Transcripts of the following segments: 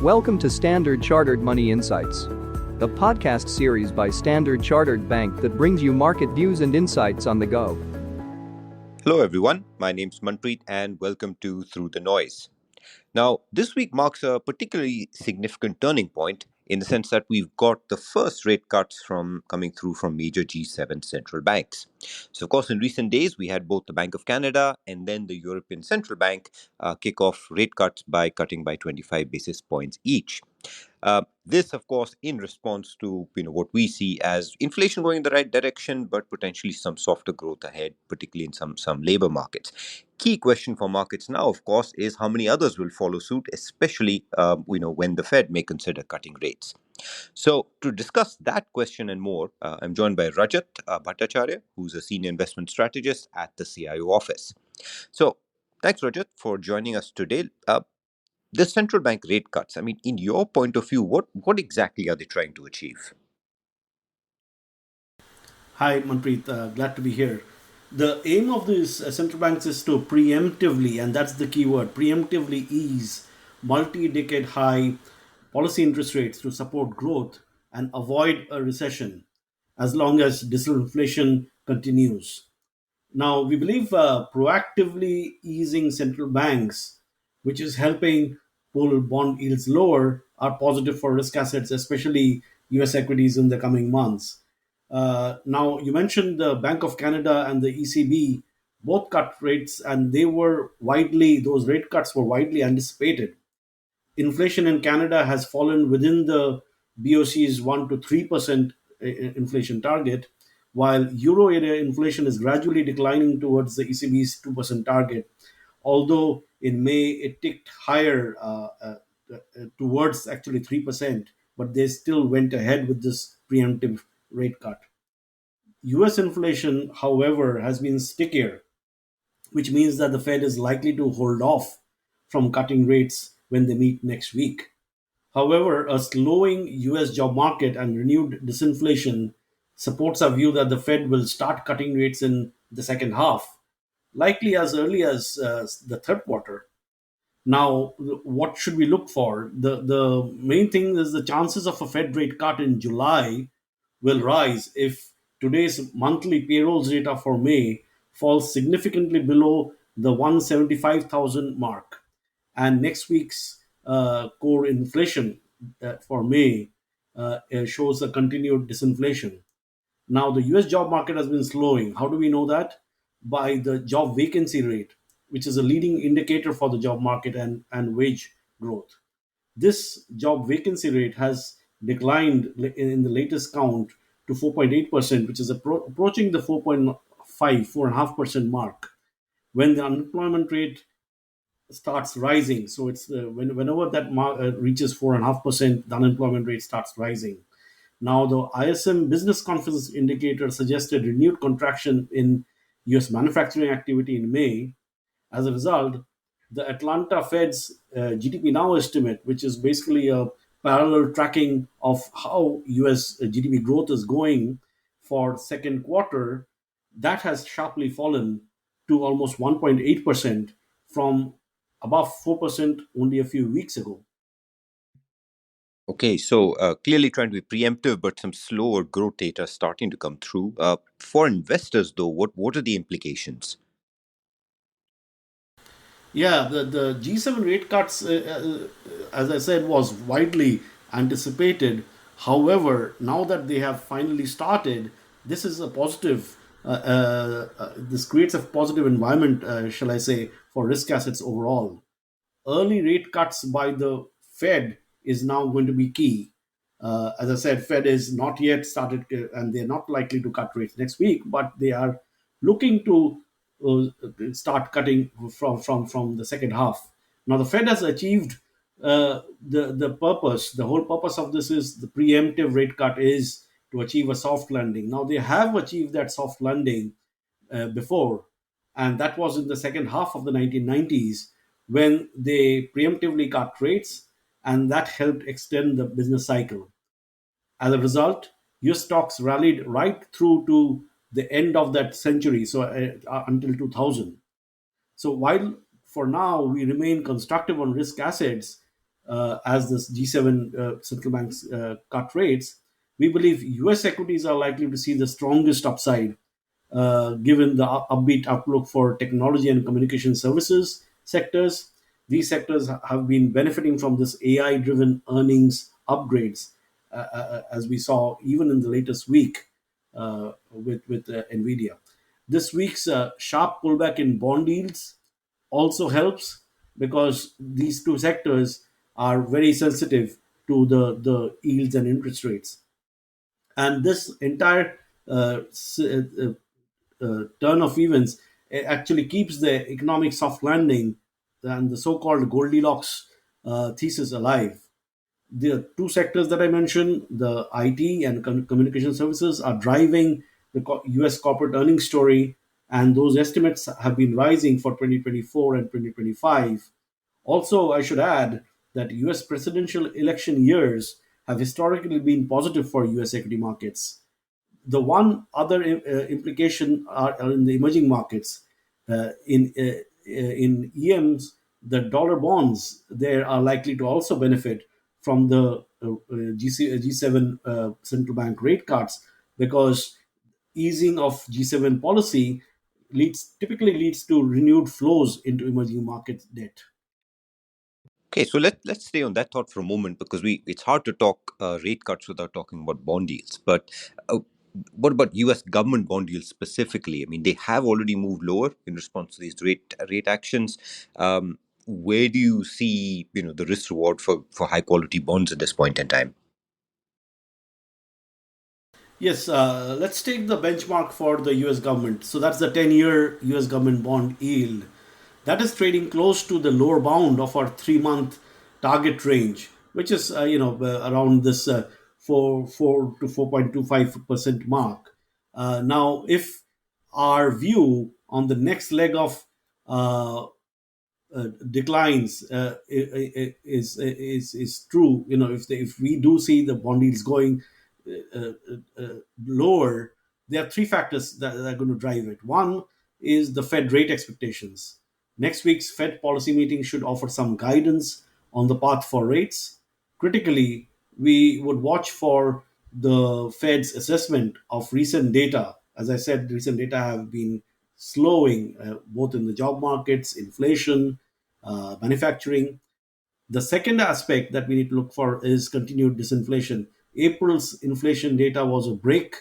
Welcome to Standard Chartered Money Insights, a podcast series by Standard Chartered Bank that brings you market views and insights on the go. Hello, everyone. My name's Manpreet, and welcome to Through the Noise. Now, this week marks a particularly significant turning point in the sense that we've got the first rate cuts coming through from major G7 central banks. So, of course, in recent days, we had both the Bank of Canada and then the European Central Bank kick off rate cuts by cutting by 25 basis points each. This, of course, in response to what we see as inflation going in the right direction, but potentially some softer growth ahead, particularly in some labor markets. Key question for markets now, of course, is how many others will follow suit, especially when the Fed may consider cutting rates. So, to discuss that question and more, I'm joined by Rajat Bhattacharya, who's a senior investment strategist at the CIO office. So, thanks, Rajat, for joining us today. The central bank rate cuts, I mean, in your point of view, what exactly are they trying to achieve? Hi, Manpreet. Glad to be here. The aim of these central banks is to preemptively, and that's the key word, preemptively ease multi-decade high policy interest rates to support growth and avoid a recession as long as disinflation continues. Now, we believe proactively easing central banks, which is helping pull bond yields lower, are positive for risk assets, especially US equities in the coming months. Now, you mentioned the Bank of Canada and the ECB both cut rates, and those rate cuts were widely anticipated. Inflation in Canada has fallen within the BOC's 1 to 3% inflation target, while euro area inflation is gradually declining towards the ECB's 2% target. Although in May it ticked higher towards actually 3%, but they still went ahead with this preemptive rate cut. US inflation, however, has been stickier, which means that the Fed is likely to hold off from cutting rates when they meet next week. However, a slowing US job market and renewed disinflation supports our view that the Fed will start cutting rates in the second half, likely as early as the third quarter. Now, what should we look for? The main thing is the chances of a Fed rate cut in July will rise if today's monthly payrolls data for May falls significantly below the 175,000 mark, and next week's core inflation for May shows a continued disinflation. Now, the US job market has been slowing. How do we know that? By the job vacancy rate, which is a leading indicator for the job market and wage growth. This job vacancy rate has declined in the latest count to 4.8%, which is approaching the 4.5% mark. When the unemployment rate starts rising, so it's whenever that reaches 4.5%, the unemployment rate starts rising. Now, the ISM business confidence indicator suggested renewed contraction in US manufacturing activity in May. As a result, the Atlanta Fed's GDP Now estimate, which is basically a parallel tracking of how US GDP growth is going for second quarter, that has sharply fallen to almost 1.8% from above 4% only a few weeks ago. Okay, so clearly trying to be preemptive, but some slower growth data starting to come through. For investors, though, what are the implications? Yeah, the G7 rate cuts, as I said, was widely anticipated. However, now that they have finally started, this is a positive. This creates a positive environment, shall I say, for risk assets overall. Early rate cuts by the Fed is now going to be key. As I said, Fed is not yet started, and they're not likely to cut rates next week, but they are looking to start cutting from the second half. Now, the Fed has achieved the purpose. The whole purpose of this is the preemptive rate cut is to achieve a soft landing. Now, they have achieved that soft landing before, and that was in the second half of the 1990s when they preemptively cut rates, and that helped extend the business cycle. As a result, US stocks rallied right through to the end of that century, so until 2000. So while for now we remain constructive on risk assets, as this G7 central banks cut rates, we believe US equities are likely to see the strongest upside given the upbeat outlook for technology and communication services sectors. These sectors have been benefiting from this AI driven earnings upgrades, as we saw even in the latest week with Nvidia. This week's sharp pullback in bond yields also helps because these two sectors are very sensitive to the yields and interest rates. And this entire turn of events actually keeps the economic soft landing and the so-called Goldilocks thesis alive. The two sectors that I mentioned, the IT and communication services, are driving the US corporate earnings story, and those estimates have been rising for 2024 and 2025. Also, I should add that US presidential election years have historically been positive for US equity markets. The one other implication are in the emerging markets. In EMs, the dollar bonds there are likely to also benefit from the G7 central bank rate cuts because easing of G7 policy typically leads to renewed flows into emerging market debt. Okay, so let's stay on that thought for a moment because we it's hard to talk rate cuts without talking about bond yields. But what about U.S. government bond yields specifically? I mean, they have already moved lower in response to these rate actions. Where do you see the risk reward for high quality bonds at this point in time? Yes, let's take the benchmark for the US government. So that's the 10-year US government bond yield. That is trading close to the lower bound of our 3 month target range, which is around this 4 to 4.25% mark. Now, if our view on the next leg of uh, declines is true. If we do see the bond yields going lower, there are three factors that are going to drive it. One is the Fed rate expectations. Next week's Fed policy meeting should offer some guidance on the path for rates. Critically, we would watch for the Fed's assessment of recent data. As I said, recent data have been slowing both in the job markets, inflation, manufacturing. The second aspect that we need to look for is continued disinflation. April's inflation data was a break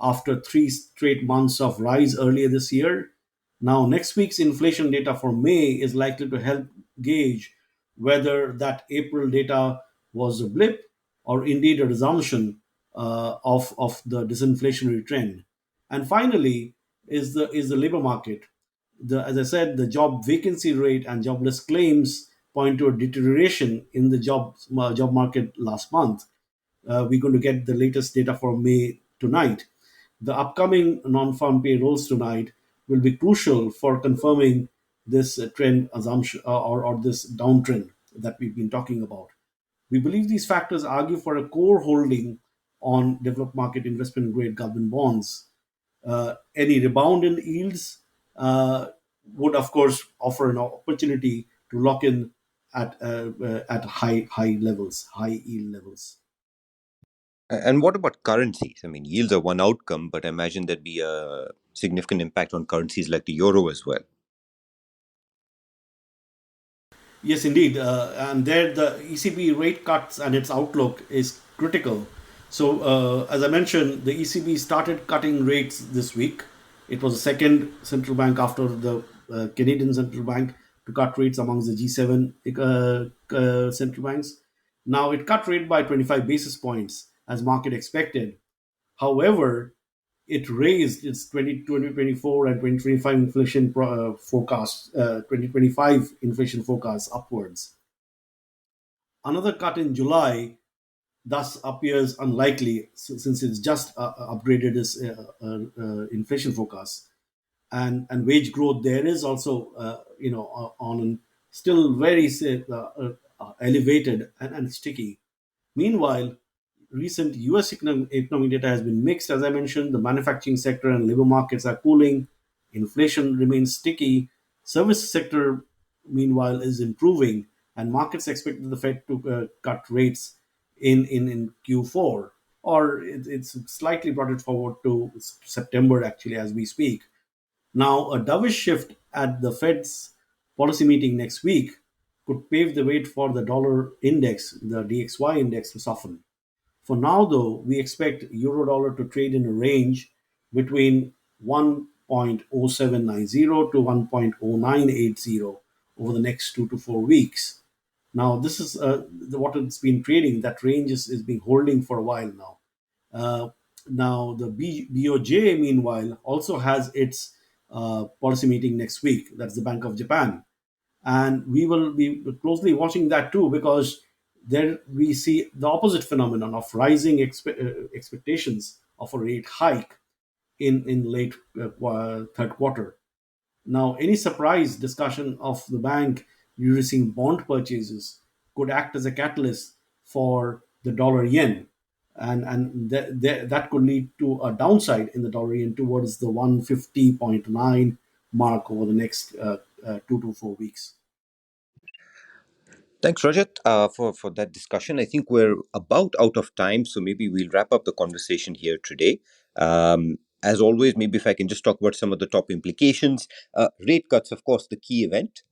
after 3 straight months of rise earlier this year. Now, next week's inflation data for May is likely to help gauge whether that April data was a blip or indeed a resumption of the disinflationary trend. And finally, is the labor market. As I said, the job vacancy rate and jobless claims point to a deterioration in the job market last month. We're going to get the latest data for May tonight. The upcoming non-farm payrolls tonight will be crucial for confirming this trend assumption or this downtrend that we've been talking about. We believe these factors argue for a core holding on developed market investment grade government bonds. Any rebound in yields would, of course, offer an opportunity to lock in at high levels, high yield levels. And what about currencies? I mean, yields are one outcome, but I imagine there'd be a significant impact on currencies like the euro as well. Yes, indeed. And there, the ECB rate cuts and its outlook is critical. So, as I mentioned, the ECB started cutting rates this week. It was the second central bank after the Canadian central bank to cut rates amongst the G7 central banks. Now, it cut rate by 25 basis points as market expected. However, it raised its 2024 and 2025 inflation forecast, 2025 inflation forecast upwards. Another cut in July thus appears unlikely since it's just upgraded its inflation forecast. And wage growth there is also on still very elevated and sticky. Meanwhile, recent US economic data has been mixed. As I mentioned, the manufacturing sector and labor markets are cooling. Inflation remains sticky. Service sector, meanwhile, is improving. and markets expected the Fed to cut rates in Q4, or it's slightly brought it forward to September actually as we speak. Now, a dovish shift at the Fed's policy meeting next week could pave the way for the dollar index, the DXY index, to soften. For now, though, we expect euro dollar to trade in a range between 1.0790 to 1.0980 over the next 2 to 4 weeks. Now, this is what it's been trading. That range is being holding for a while now. Uh, Now, the BOJ, meanwhile, also has its policy meeting next week. That's the Bank of Japan. And we will be closely watching that too, because there we see the opposite phenomenon of rising expectations of a rate hike in late third quarter. Now, any surprise discussion of the bank reducing bond purchases could act as a catalyst for the dollar yen, and that could lead to a downside in the dollar yen towards the 150.9 mark over the next 2 to 4 weeks. Thanks, Rajat, for that discussion. I think we're about out of time, so maybe we'll wrap up the conversation here today. As always, maybe if I can just talk about some of the top implications. Rate cuts, of course, the key event,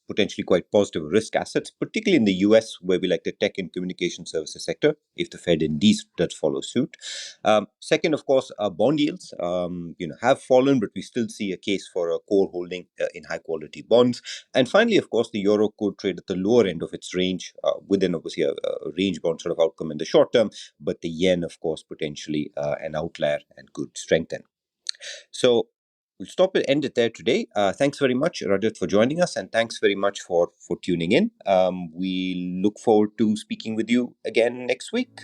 potentially quite positive risk assets, particularly in the US, where we like the tech and communication services sector, if the Fed indeed does follow suit. Second, of course, bond yields have fallen, but we still see a case for a core holding in high quality bonds. And finally, of course, the euro could trade at the lower end of its range, within obviously a range bound sort of outcome in the short term, but the yen, of course, potentially an outlier and could strengthen. So we'll stop and end it there today. Thanks very much, Rajat, for joining us, and thanks very much for tuning in. We look forward to speaking with you again next week.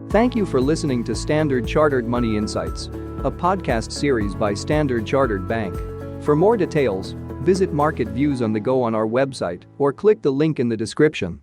Thank you for listening to Standard Chartered Money Insights, a podcast series by Standard Chartered Bank. For more details, visit Market Views on the Go on our website or click the link in the description.